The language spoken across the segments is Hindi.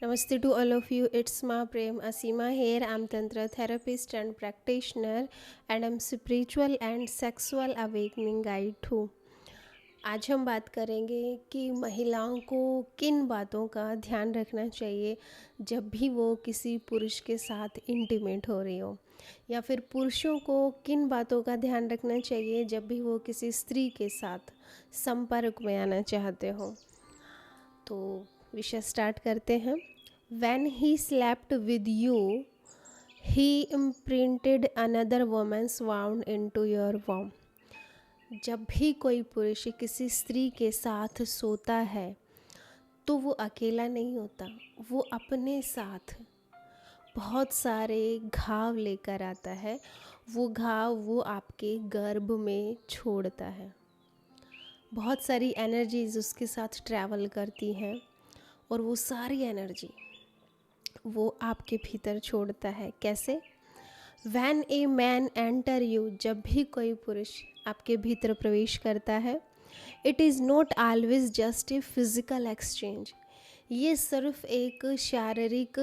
Namaste to all of you. It's Ma Prem Asima here. I'm Tantra therapist and practitioner, and I'm spiritual and sexual awakening guide too. आज हम बात करेंगे कि महिलाओं को किन बातों का ध्यान रखना चाहिए जब भी वो किसी पुरुष के साथ इंटीमेट हो रही हो, या फिर पुरुषों को किन बातों का ध्यान रखना चाहिए जब भी वो किसी स्त्री के साथ संपर्क में आना चाहते हो। तो विषय स्टार्ट करते हैं। When he slept with you, he imprinted another woman's wound into your womb. जब भी कोई पुरुष किसी स्त्री के साथ सोता है तो वो अकेला नहीं होता, वो अपने साथ बहुत सारे घाव लेकर आता है। वो घाव वो आपके गर्भ में छोड़ता है। बहुत सारी एनर्जीज उसके साथ ट्रैवल करती हैं और वो सारी एनर्जी वो आपके भीतर छोड़ता है। कैसे? When a man enter you, जब भी कोई पुरुष आपके भीतर प्रवेश करता है, it is not always just a physical exchange. ये सिर्फ एक शारीरिक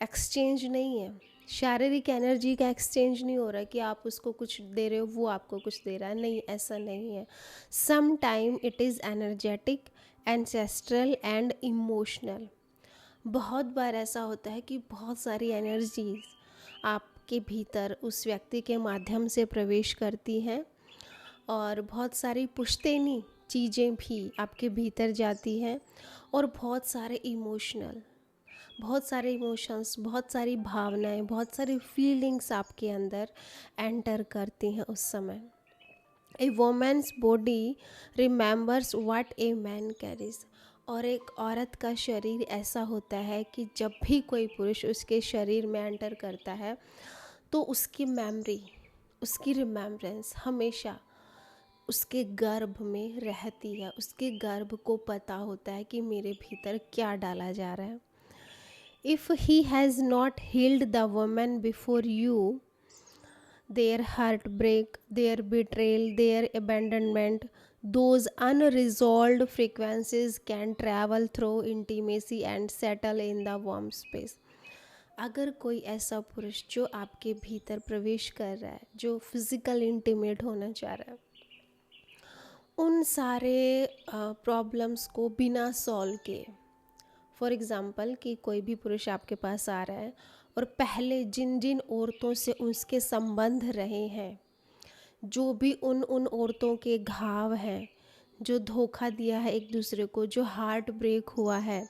एक्सचेंज नहीं है, शारीरिक एनर्जी का एक्सचेंज नहीं हो रहा कि आप उसको कुछ दे रहे हो वो आपको कुछ दे रहा है, नहीं, ऐसा नहीं है। Some time it is energetic, ancestral and emotional. बहुत बार ऐसा होता है कि बहुत सारी एनर्जीज आपके भीतर उस व्यक्ति के माध्यम से प्रवेश करती हैं और बहुत सारी पुश्तैनी चीज़ें भी आपके भीतर जाती हैं और बहुत सारे इमोशंस, बहुत सारी भावनाएं, बहुत सारी फीलिंग्स आपके अंदर एंटर करती हैं उस समय। A women's body remembers what a man carries. और एक औरत का शरीर ऐसा होता है कि जब भी कोई पुरुष उसके शरीर में एंटर करता है तो उसकी मेमोरी, उसकी रिमेम्बरेंस हमेशा उसके गर्भ में रहती है। उसके गर्भ को पता होता है कि मेरे भीतर क्या डाला जा रहा है। If he has not heeled the woman before you, their heartbreak, their betrayal, their abandonment, those unresolved frequencies can travel through intimacy and settle in the warm space. अगर कोई ऐसा पुरुष जो आपके भीतर प्रवेश कर रहा है, जो फिज़िकल इंटीमेट होना चाह रहा है, उन सारे प्रॉब्लम्स को बिना सॉल्व किए, फॉर एग्ज़ाम्पल कि कोई भी पुरुष आपके पास आ रहा है और पहले जिन जिन औरतों से उसके संबंध रहे हैं, जो भी उन औरतों के घाव हैं, जो धोखा दिया है एक दूसरे को, जो हार्ट ब्रेक हुआ है,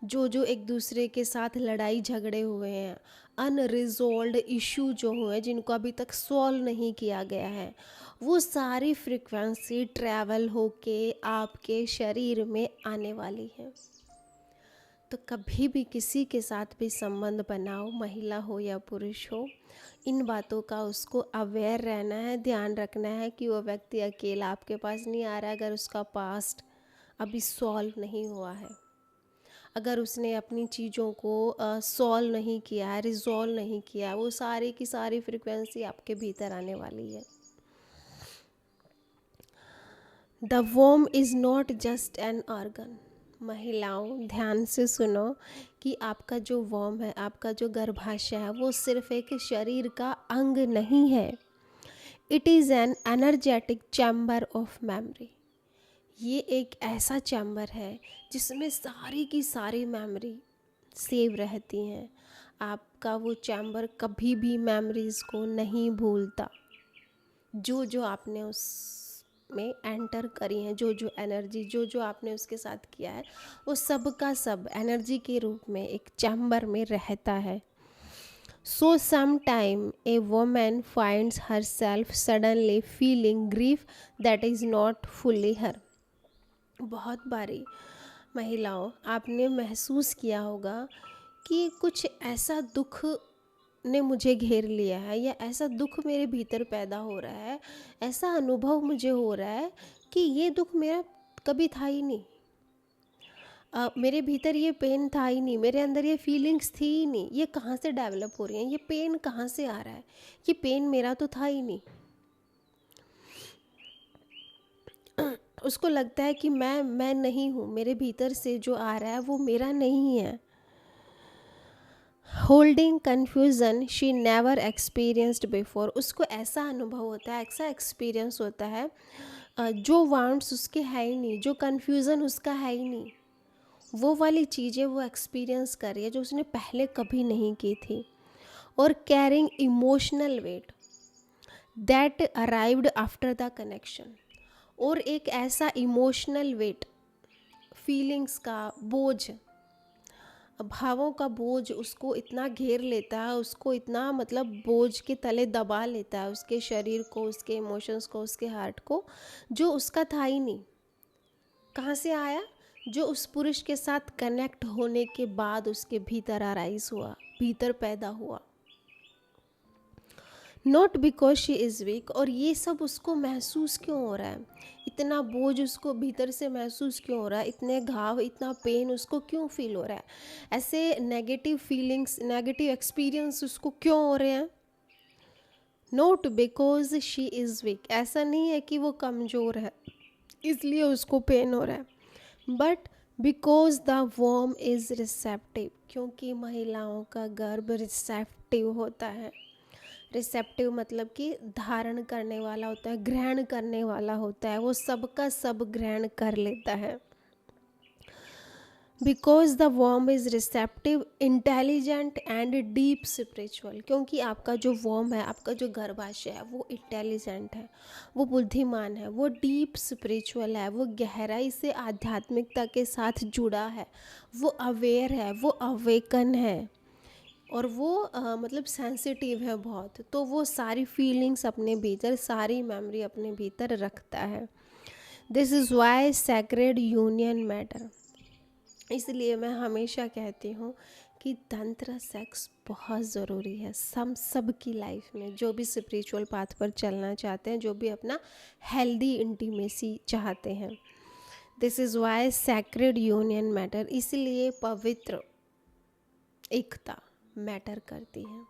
जो एक दूसरे के साथ लड़ाई झगड़े हुए हैं, अनरिजॉल्व्ड इशू जो हुए जिनको अभी तक सॉल्व नहीं किया गया है, वो सारी फ्रिक्वेंसी ट्रैवल होके आपके शरीर में आने वाली है। तो कभी भी किसी के साथ भी संबंध बनाओ, महिला हो या पुरुष हो, इन बातों का उसको अवेयर रहना है, ध्यान रखना है कि वो व्यक्ति अकेला आपके पास नहीं आ रहा है। अगर उसका पास्ट अभी सॉल्व नहीं हुआ है, अगर उसने अपनी चीज़ों को सॉल्व नहीं किया है, रिजॉल्व नहीं किया है, वो सारी की सारी फ्रिक्वेंसी आपके भीतर आने वाली है। The वोम is not just an organ. महिलाओं ध्यान से सुनो कि आपका जो वॉर्म है, आपका जो गर्भाशय है, वो सिर्फ एक शरीर का अंग नहीं है। It is an energetic chamber of memory. ये एक ऐसा चैम्बर है जिसमें सारी की सारी मेमोरी सेव रहती हैं। आपका वो चैम्बर कभी भी मेमोरीज़ को नहीं भूलता। जो आपने उस में एंटर करी हैं, जो एनर्जी जो आपने उसके साथ किया है, वो सब का सब एनर्जी के रूप में एक चैम्बर में रहता है। So sometime a women finds herself suddenly feeling grief that is not fully her. बहुत बारी महिलाओं, आपने महसूस किया होगा कि कुछ ऐसा दुख ने मुझे घेर लिया है, या ऐसा दुख मेरे भीतर पैदा हो रहा है, ऐसा अनुभव मुझे हो रहा है कि ये दुख मेरा कभी था ही नहीं। मेरे भीतर ये पेन था ही नहीं, मेरे अंदर ये फीलिंग्स थी ही नहीं, ये कहाँ से डेवलप हो रही हैं, ये पेन कहाँ से आ रहा है, ये पेन मेरा तो था ही नहीं। उसको लगता है कि मैं नहीं हूँ, मेरे भीतर से जो आ रहा है वो मेरा नहीं है। Holding confusion she never experienced before, उसको ऐसा अनुभव होता है, ऐसा एक्सपीरियंस होता है जो वांट्स उसके है ही नहीं, जो कन्फ्यूज़न उसका है ही नहीं, वो वाली चीज़ें वो एक्सपीरियंस कर रही है जो उसने पहले कभी नहीं की थी। और caring emotional weight that arrived after the connection, और एक ऐसा इमोशनल वेट, फीलिंग्स का बोझ, भावों का बोझ उसको इतना घेर लेता है, उसको इतना मतलब बोझ के तले दबा लेता है, उसके शरीर को, उसके इमोशंस को, उसके हार्ट को, जो उसका था ही नहीं। कहाँ से आया? जो उस पुरुष के साथ कनेक्ट होने के बाद उसके भीतर अराइज हुआ, भीतर पैदा हुआ। Not because she is week, और ये सब उसको महसूस क्यों हो रहा है, इतना बोझ उसको भीतर से महसूस क्यों हो रहा है, इतने घाव, इतना पेन उसको क्यों फील हो रहा है, ऐसे नेगेटिव फीलिंग्स, नेगेटिव एक्सपीरियंस उसको क्यों हो रहे हैं। Not because she is week, ऐसा नहीं है कि वो कमज़ोर है इसलिए उसको पेन हो रहा है, बट बिकॉज द वॉर्म इज़ रिसेप्टिव, क्योंकि महिलाओं का गर्भ रिसेप्टिव होता है। रिसेप्टिव मतलब कि धारण करने वाला होता है, ग्रहण करने वाला होता है, वो सबका सब ग्रहण कर लेता है। बिकॉज द वॉर्म is receptive, intelligent and deep spiritual, क्योंकि आपका जो वॉर्म है, आपका जो गर्भाशय है, वो इंटेलिजेंट है, वो बुद्धिमान है, वो डीप स्पिरिचुअल है, वो गहराई से आध्यात्मिकता के साथ जुड़ा है, वो अवेयर है, वो अवेकन है, और वो मतलब सेंसिटिव है बहुत, तो वो सारी फीलिंग्स अपने भीतर, सारी मेमोरी अपने भीतर रखता है। This is why sacred union matter, इसलिए मैं हमेशा कहती हूँ कि तंत्र सेक्स बहुत ज़रूरी है सब की लाइफ में, जो भी स्पिरिचुअल पाथ पर चलना चाहते हैं, जो भी अपना हेल्दी इंटीमेसी चाहते हैं। This is why sacred union matter, इसलिए पवित्र एकता मैटर करती है,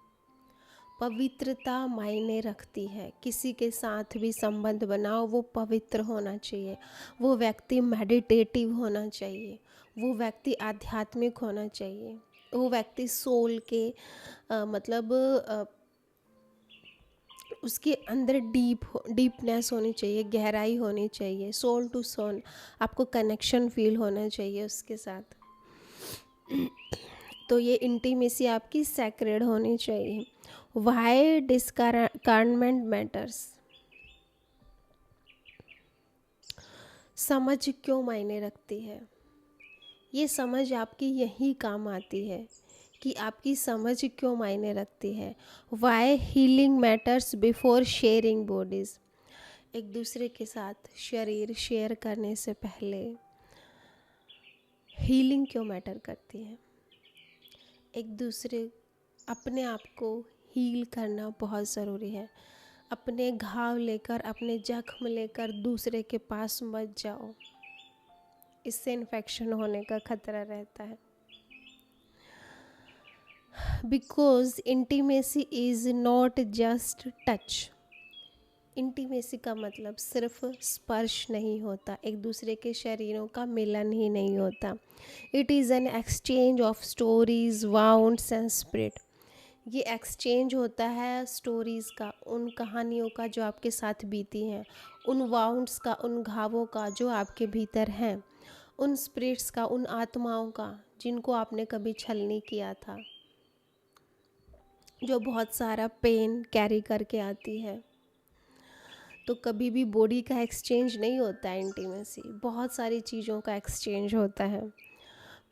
पवित्रता मायने रखती है। किसी के साथ भी संबंध बनाओ, वो पवित्र होना चाहिए, वो व्यक्ति मेडिटेटिव होना चाहिए, वो व्यक्ति आध्यात्मिक होना चाहिए, वो व्यक्ति सोल के मतलब उसके अंदर डीपनेस होनी चाहिए, गहराई होनी चाहिए, सोल टू सोल आपको कनेक्शन फील होना चाहिए उसके साथ। तो ये इंटीमेसी आपकी सैक्रेड होनी चाहिए। वाई डिस्कार्नमेंट मैटर्स, समझ क्यों मायने रखती है। ये समझ आपकी यही काम आती है कि आपकी समझ क्यों मायने रखती है। Why healing matters before sharing bodies, एक दूसरे के साथ शरीर शेयर करने से पहले हीलिंग क्यों मैटर करती है। एक दूसरे, अपने आप को हील करना बहुत ज़रूरी है। अपने घाव लेकर, अपने जख्म लेकर दूसरे के पास मत जाओ, इससे इन्फेक्शन होने का खतरा रहता है। Because intimacy is not just touch, intimacy का मतलब सिर्फ स्पर्श नहीं होता, एक दूसरे के शरीरों का मिलन ही नहीं होता। It is an exchange of stories, wounds and spirit, ये एक्सचेंज होता है स्टोरीज़ का, उन कहानियों का जो आपके साथ बीती हैं, उन वाउंड्स का, उन घावों का जो आपके भीतर हैं, उन स्पिरिट्स का, उन आत्माओं का जिनको आपने कभी छलनी किया था, जो बहुत सारा पेन कैरी करके आती है। तो कभी भी बॉडी का एक्सचेंज नहीं होता है इंटीमेसी, बहुत सारी चीज़ों का एक्सचेंज होता है।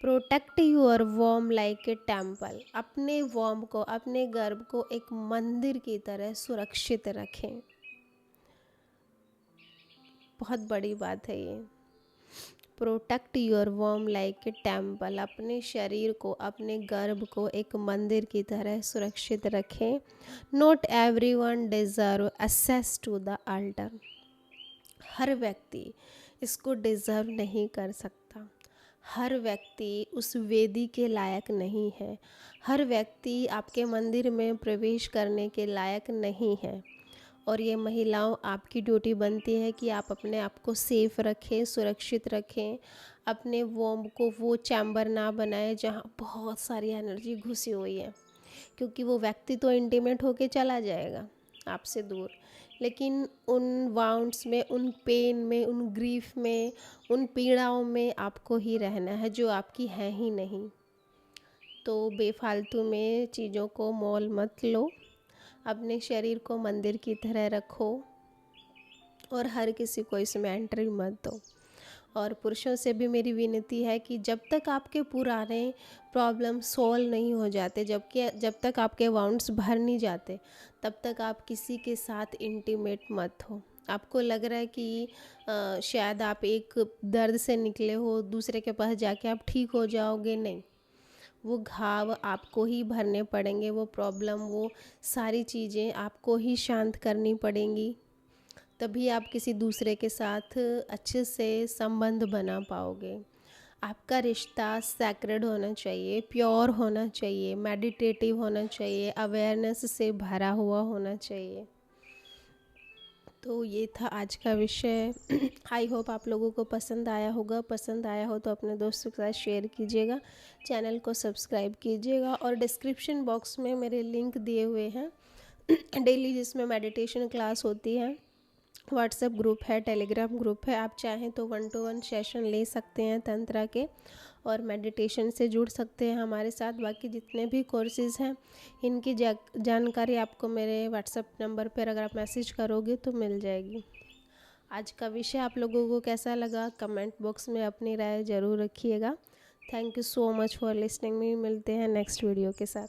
प्रोटेक्ट यूअर वॉर्म लाइक ए टेम्पल, अपने वॉर्म को, अपने गर्भ को एक मंदिर की तरह सुरक्षित रखें। बहुत बड़ी बात है ये। प्रोटेक्ट यूअर वॉर्म लाइक ए टेम्पल, अपने शरीर को, अपने गर्भ को एक मंदिर की तरह सुरक्षित रखें। Not everyone deserve access to the altar, हर व्यक्ति इसको डिज़र्व नहीं कर सकता, हर व्यक्ति उस वेदी के लायक नहीं है, हर व्यक्ति आपके मंदिर में प्रवेश करने के लायक नहीं है। और ये महिलाओं, आपकी ड्यूटी बनती है कि आप अपने आप को सेफ रखें, सुरक्षित रखें, अपने वॉर्म को वो चैम्बर ना बनाए जहाँ बहुत सारी एनर्जी घुसी हुई है, क्योंकि वो व्यक्ति तो इंटीमेट होके चला जाएगा आपसे दूर, लेकिन उन वाउंड्स में, उन पेन में, उन ग्रीफ में, उन पीड़ाओं में आपको ही रहना है जो आपकी है ही नहीं। तो बेफालतू में चीज़ों को मोल मत लो, अपने शरीर को मंदिर की तरह रखो और हर किसी को इसमें एंट्री मत दो। और पुरुषों से भी मेरी विनती है कि जब तक आपके पुराने प्रॉब्लम सॉल्व नहीं हो जाते, जब तक आपके वाउंड्स भर नहीं जाते, तब तक आप किसी के साथ इंटीमेट मत हो। आपको लग रहा है कि शायद आप एक दर्द से निकले हो, दूसरे के पास जाके आप ठीक हो जाओगे, नहीं, वो घाव आपको ही भरने पड़ेंगे, वो प्रॉब्लम, वो सारी चीज़ें आपको ही शांत करनी पड़ेंगी, तभी आप किसी दूसरे के साथ अच्छे से संबंध बना पाओगे। आपका रिश्ता सैक्रेड होना चाहिए, प्योर होना चाहिए, मेडिटेटिव होना चाहिए, अवेयरनेस से भरा हुआ होना चाहिए। तो ये था आज का विषय। आई होप आप लोगों को पसंद आया होगा। पसंद आया हो तो अपने दोस्तों के साथ शेयर कीजिएगा, चैनल को सब्सक्राइब कीजिएगा, और डिस्क्रिप्शन बॉक्स में मेरे लिंक दिए हुए हैं डेली जिसमें मेडिटेशन क्लास होती है। व्हाट्सएप ग्रुप है, टेलीग्राम ग्रुप है, आप चाहें तो 1-to-1 सेशन ले सकते हैं तंत्रा के और मेडिटेशन से जुड़ सकते हैं हमारे साथ। बाकी जितने भी कोर्सेज़ हैं इनकी जानकारी आपको मेरे व्हाट्सएप नंबर पर अगर आप मैसेज करोगे तो मिल जाएगी। आज का विषय आप लोगों को कैसा लगा कमेंट बॉक्स में अपनी राय ज़रूर रखिएगा। Thank you so much for listening. मिलते हैं नेक्स्ट वीडियो के साथ।